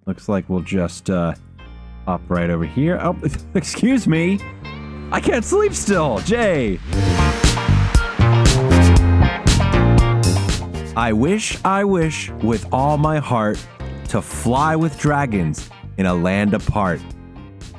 Looks like we'll just hop right over here. Oh, excuse me. I can't sleep still. Jay. I wish with all my heart to fly with dragons in a land apart.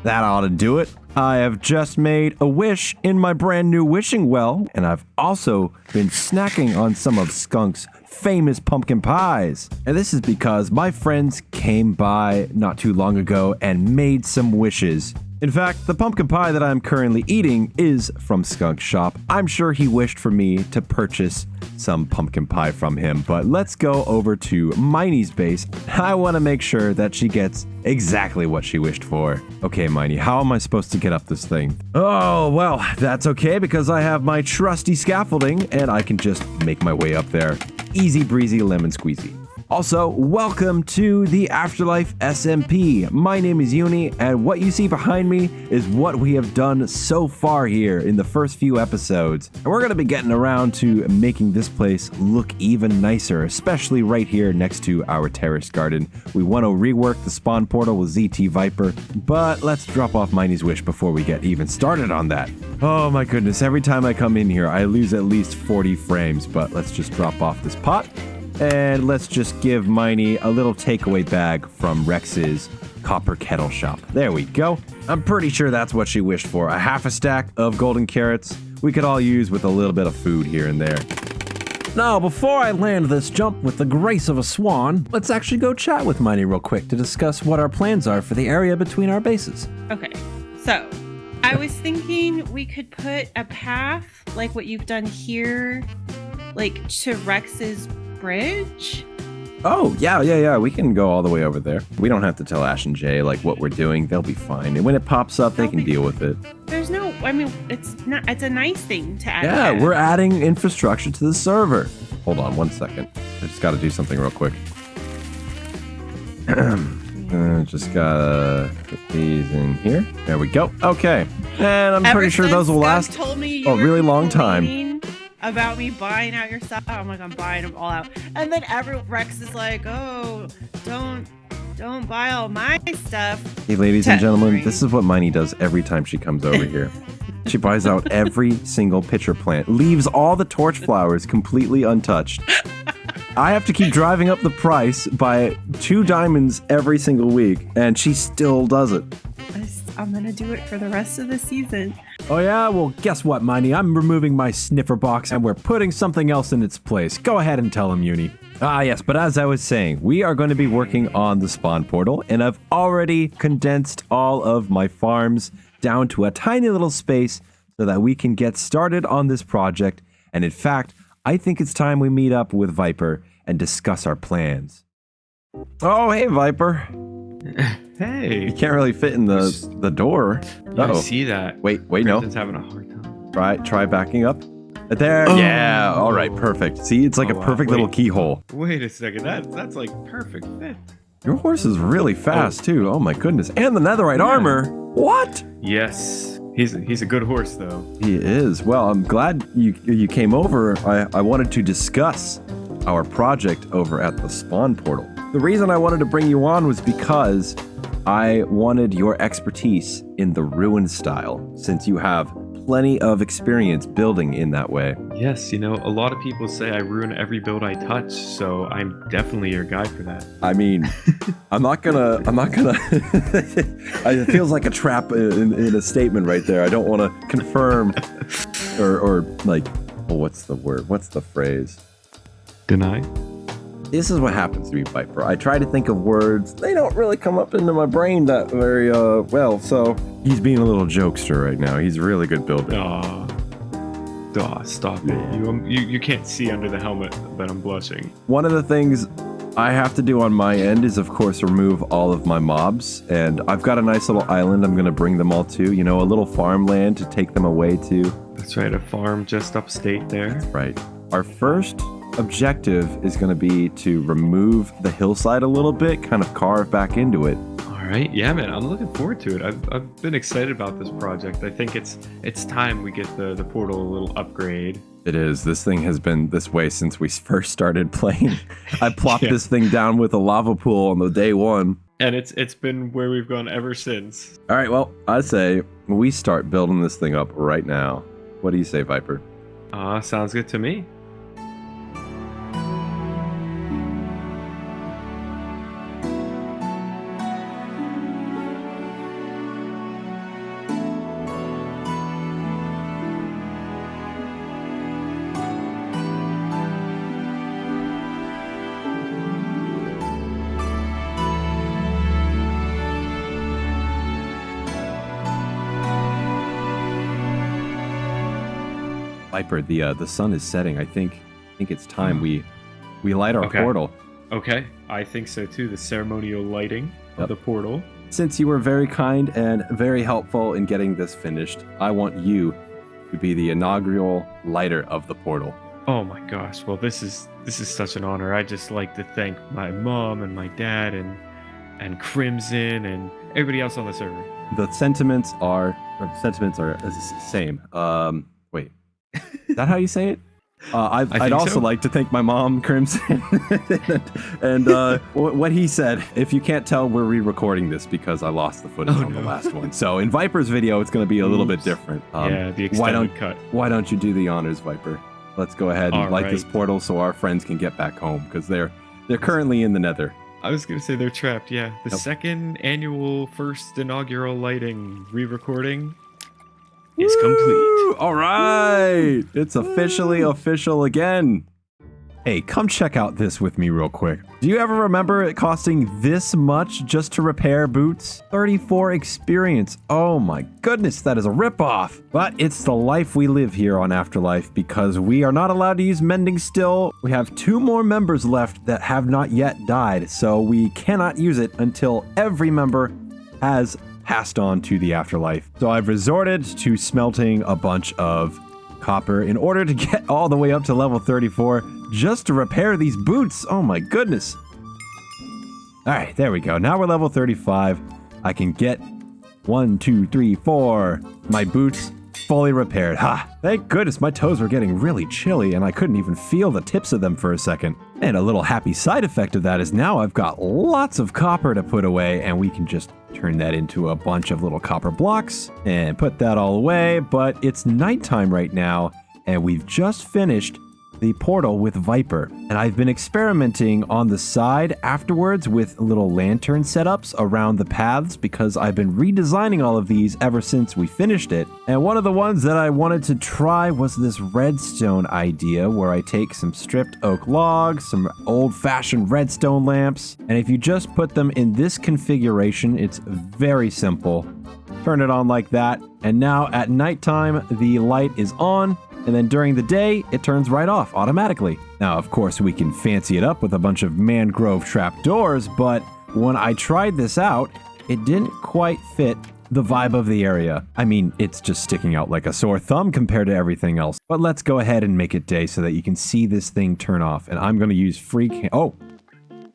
That ought to do it. I have just made a wish in my brand new wishing well, and I've also been snacking on some of Skunk's famous pumpkin pies. And this is because my friends came by not too long ago and made some wishes. In fact, the pumpkin pie that I'm currently eating is from Skunk's shop. I'm sure he wished for me to purchase some pumpkin pie from him, but let's go over to Miney's base. I want to make sure that she gets exactly what she wished for. Okay, Miney, how am I supposed to get up this thing? Oh, well, that's okay because I have my trusty scaffolding and I can just make my way up there. Easy breezy lemon squeezy. Also, welcome to the Afterlife SMP. My name is Uni, and what you see behind me is what we have done so far here in the first few episodes. And we're going to be getting around to making this place look even nicer, especially right here next to our terrace garden. We want to rework the spawn portal with ztvypr, but let's drop off Miney's wish before we get even started on that. Oh my goodness, every time I come in here, I lose at least 40 frames, but let's just drop off this pot. And let's just give Miney a little takeaway bag from Rex's copper kettle shop. There we go. I'm pretty sure that's what she wished for. A half a stack of golden carrots we could all use with a little bit of food here and there. Now, before I land this jump with the grace of a swan, let's actually go chat with Miney real quick to discuss what our plans are for the area between our bases. Okay, so I was thinking we could put a path like what you've done here, like to Rex's bridge. Oh, yeah. We can go all the way over there. We don't have to tell Ash and Jay like what we're doing. They'll be fine. And when it pops up, they can deal with it. There's no, I mean, it's a nice thing to add. Yeah, we're adding infrastructure to the server. Hold on 1 second. I just got to do something real quick. Just gotta put these in here. There we go. Okay. And I'm pretty sure those will last a really long time. About me buying out your stuff. I'm like, I'm buying them all out. And then Rex is like, oh, don't buy all my stuff. Hey, ladies and gentlemen, this is what Miney does every time she comes over here. She buys out every single pitcher plant, leaves all the torch flowers completely untouched. I have to keep driving up the price by 2 diamonds every single week, and she still does it. I'm gonna do it for the rest of the season. Oh yeah? Well, guess what, Miney? I'm removing my sniffer box and we're putting something else in its place. Go ahead and tell him, Uni. Ah, yes, but as I was saying, we are going to be working on the spawn portal, and I've already condensed all of my farms down to a tiny little space so that we can get started on this project. And in fact, I think it's time we meet up with Viper and discuss our plans. Oh, hey, Viper. Hey. You can't really fit in the door. Yeah, I see that. Wait, no. Brandon's having a hard time. Try backing up. There. Yeah. All right. Perfect. See, it's like a perfect little keyhole. Wait a second. That's like perfect fit. Your horse is really fast too. Oh my goodness. And the netherite armor. What? Yes. He's a good horse though. He is. Well, I'm glad you came over. I wanted to discuss our project over at the spawn portal. The reason I wanted to bring you on was because I wanted your expertise in the ruin style, since you have plenty of experience building in that way. Yes, a lot of people say I ruin every build I touch, so I'm definitely your guy for that. I mean, I'm not gonna, it feels like a trap in a statement right there. I don't want to confirm or like, well, what's the word? What's the phrase? Deny? This is what happens to me, Viper. I try to think of words. They don't really come up into my brain that very well, so he's being a little jokester right now. He's a really good builder. Stop it. You can't see under the helmet, but I'm blushing. One of the things I have to do on my end is, of course, remove all of my mobs, and I've got a nice little island I'm going to bring them all to, a little farmland to take them away to. That's right, a farm just upstate there. That's right. Our first objective is going to be to remove the hillside a little bit, kind of carve back into it. All right, yeah, man, I'm looking forward to it. I've been excited about this project. I think it's time we get the portal a little upgrade. It is. This thing has been this way since we first started playing. I plopped this thing down with a lava pool on the day one. And it's been where we've gone ever since. All right, well, I say we start building this thing up right now. What do you say, Viper? Sounds good to me. Viper, the sun is setting. I think it's time we light our Okay. portal. Okay, I think so too. The ceremonial lighting Yep. of the portal. Since you were very kind and very helpful in getting this finished, I want you to be the inaugural lighter of the portal. Oh my gosh! Well, this is such an honor. I just like to thank my mom and my dad and Crimson and everybody else on the server. The sentiments are the same. Wait, is that how you say it? I'd think also so. like to thank my mom, Crimson, and what he said. If you can't tell, we're re-recording this because I lost the footage Oh, on the no. last one. So in Viper's video, it's going to be a little bit Oops. different. Yeah, the why extended don't cut. Why don't you do the honors, Viper? Let's go ahead and All light this right. portal so our friends can get back home because they're currently in the Nether. I was gonna say they're trapped. Yeah, the Yep. second annual first inaugural lighting re-recording is complete. Woo! All right, it's officially official again. Hey, come check out this with me real quick. Do you ever remember it costing this much just to repair boots? 34 experience. Oh my goodness, that is a ripoff. But it's the life we live here on Afterlife because we are not allowed to use mending still. We have 2 more members left that have not yet died, so we cannot use it until every member has passed on to the afterlife. So I've resorted to smelting a bunch of copper in order to get all the way up to level 34 just to repair these boots. Oh my goodness. All right, there we go. Now we're level 35. I can get 1, 2, 3, 4. My boots fully repaired. Ha! Thank goodness my toes were getting really chilly and I couldn't even feel the tips of them for a second. And a little happy side effect of that is now I've got lots of copper to put away and we can just turn that into a bunch of little copper blocks and put that all away. But it's nighttime right now and we've just finished the portal with Viper. And I've been experimenting on the side afterwards with little lantern setups around the paths because I've been redesigning all of these ever since we finished it. And one of the ones that I wanted to try was this redstone idea where I take some stripped oak logs, some old-fashioned redstone lamps, and if you just put them in this configuration, it's very simple. Turn it on like that, and now at nighttime, the light is on, and then during the day, it turns right off automatically. Now, of course, we can fancy it up with a bunch of mangrove trapdoors, but when I tried this out, it didn't quite fit the vibe of the area. I mean, it's just sticking out like a sore thumb compared to everything else. But let's go ahead and make it day so that you can see this thing turn off. And I'm going to use free oh,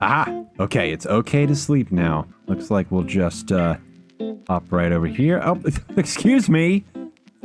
aha, okay, it's okay to sleep now. Looks like we'll just hop right over here. Oh, excuse me.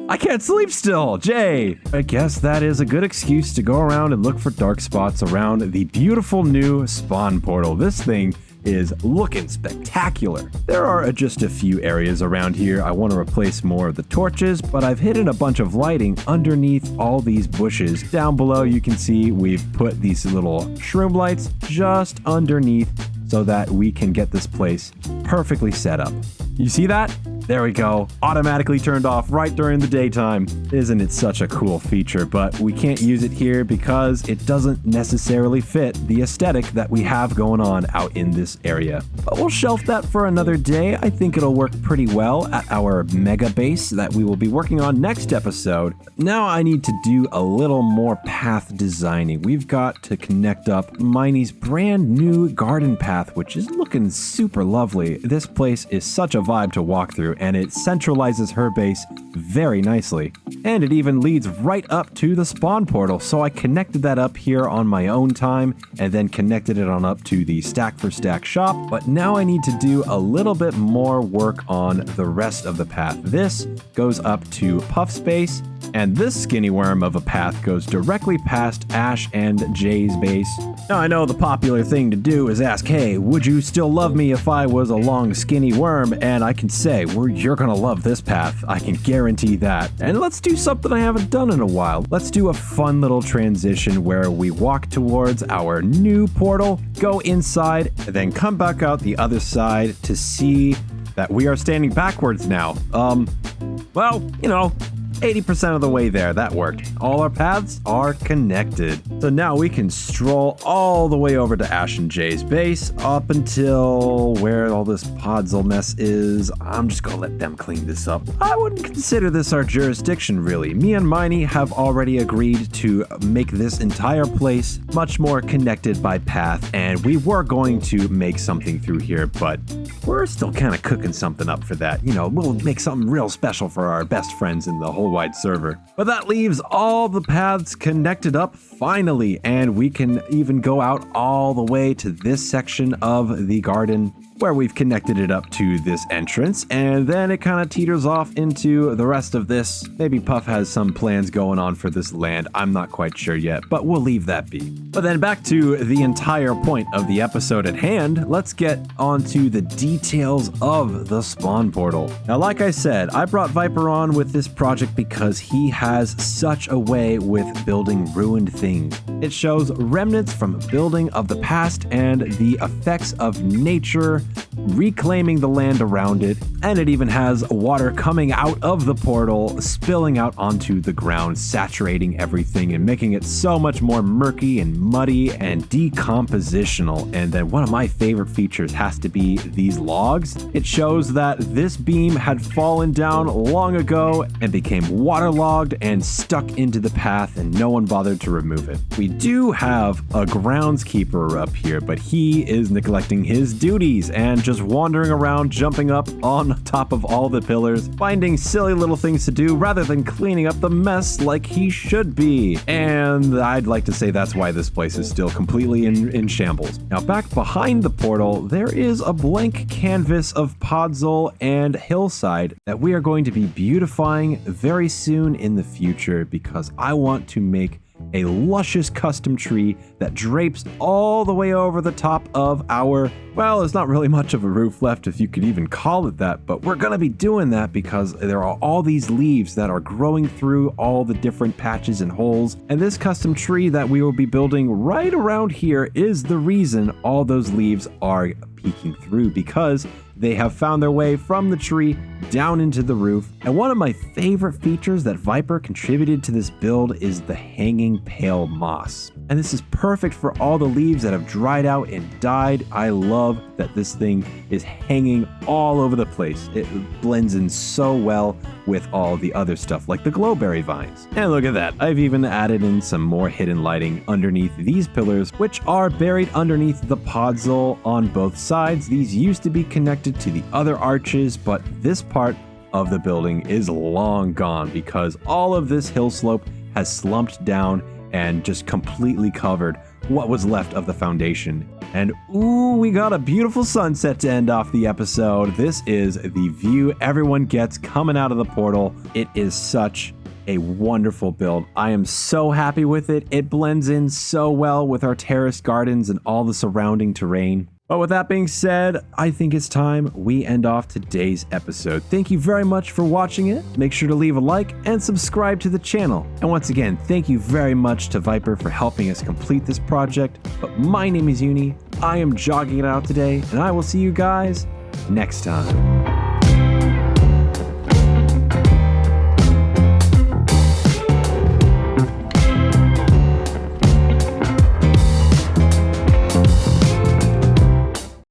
I can't sleep still, Jay. I guess that is a good excuse to go around and look for dark spots around the beautiful new spawn portal. This thing is looking spectacular. There are just a few areas around here I want to replace more of the torches, but I've hidden a bunch of lighting underneath all these bushes. Down below you can see we've put these little shroom lights just underneath so that we can get this place perfectly set up. You see that? There we go. Automatically turned off right during the daytime. Isn't it such a cool feature? But we can't use it here because it doesn't necessarily fit the aesthetic that we have going on out in this area. But we'll shelf that for another day. I think it'll work pretty well at our mega base that we will be working on next episode. Now I need to do a little more path designing. We've got to connect up Miney's brand new garden path, which is looking super lovely. This place is such a vibe to walk through, and it centralizes her base very nicely. And it even leads right up to the spawn portal, so I connected that up here on my own time and then connected it on up to the stack for stack shop. But now I need to do a little bit more work on the rest of the path. This goes up to Puff Space, And this skinny worm of a path goes directly past Ash and Jay's base. Now I know the popular thing to do is ask, hey, would you still love me if I was a long skinny worm? And I can say, well, you're gonna love this path. I can guarantee that. And let's do something I haven't done in a while. Let's do a fun little transition where we walk towards our new portal, go inside, and then come back out the other side to see that we are standing backwards now. Well, 80% of the way there, that worked. All our paths are connected. So now we can stroll all the way over to Ash and Jay's base up until where all this podzol mess is. I'm just gonna let them clean this up. I wouldn't consider this our jurisdiction, really. Me and Miney have already agreed to make this entire place much more connected by path, and we were going to make something through here, but we're still kind of cooking something up for that. We'll make something real special for our best friends in the whole wide server. But that leaves all the paths connected up finally, and we can even go out all the way to this section of the garden where we've connected it up to this entrance, and then it kind of teeters off into the rest of this. Maybe Puff has some plans going on for this land. I'm not quite sure yet, but we'll leave that be. But then back to the entire point of the episode at hand, let's get onto the details of the spawn portal. Now, like I said, I brought Viper on with this project because he has such a way with building ruined things. It shows remnants from building of the past and the effects of nature reclaiming the land around it, and it even has water coming out of the portal, spilling out onto the ground, saturating everything and making it so much more murky and muddy and decompositional. And then one of my favorite features has to be these logs. It shows that this beam had fallen down long ago and became waterlogged and stuck into the path, and no one bothered to remove it. We do have a groundskeeper up here, but he is neglecting his duties and just wandering around, jumping up on top of all the pillars, finding silly little things to do rather than cleaning up the mess like he should be. And I'd like to say that's why this place is still completely in shambles. Now, back behind the portal, there is a blank canvas of podzol and hillside that we are going to be beautifying very soon in the future, because I want to make a luscious custom tree that drapes all the way over the top of our, well, there's not really much of a roof left, if you could even call it that, but we're going to be doing that because there are all these leaves that are growing through all the different patches and holes, and this custom tree that we will be building right around here is the reason all those leaves are peeking through, because they have found their way from the tree down into the roof. And one of my favorite features that Viper contributed to this build is the hanging pale moss. And this is perfect for all the leaves that have dried out and died. I love that this thing is hanging all over the place. It blends in so well with all the other stuff like the glowberry vines. And look at that, I've even added in some more hidden lighting underneath these pillars, which are buried underneath the podzol on both sides. These used to be connected to the other arches, but this part of the building is long gone because all of this hill slope has slumped down and just completely covered what was left of the foundation. And ooh, we got a beautiful sunset to end off the episode. This is the view everyone gets coming out of the portal. It is such a wonderful build. I am so happy with it. It blends in so well with our terraced gardens and all the surrounding terrain. But with that being said, I think it's time we end off today's episode. Thank you very much for watching it. Make sure to leave a like and subscribe to the channel. And once again, thank you very much to Viper for helping us complete this project. But my name is Uni. I am jogging it out today, and I will see you guys next time.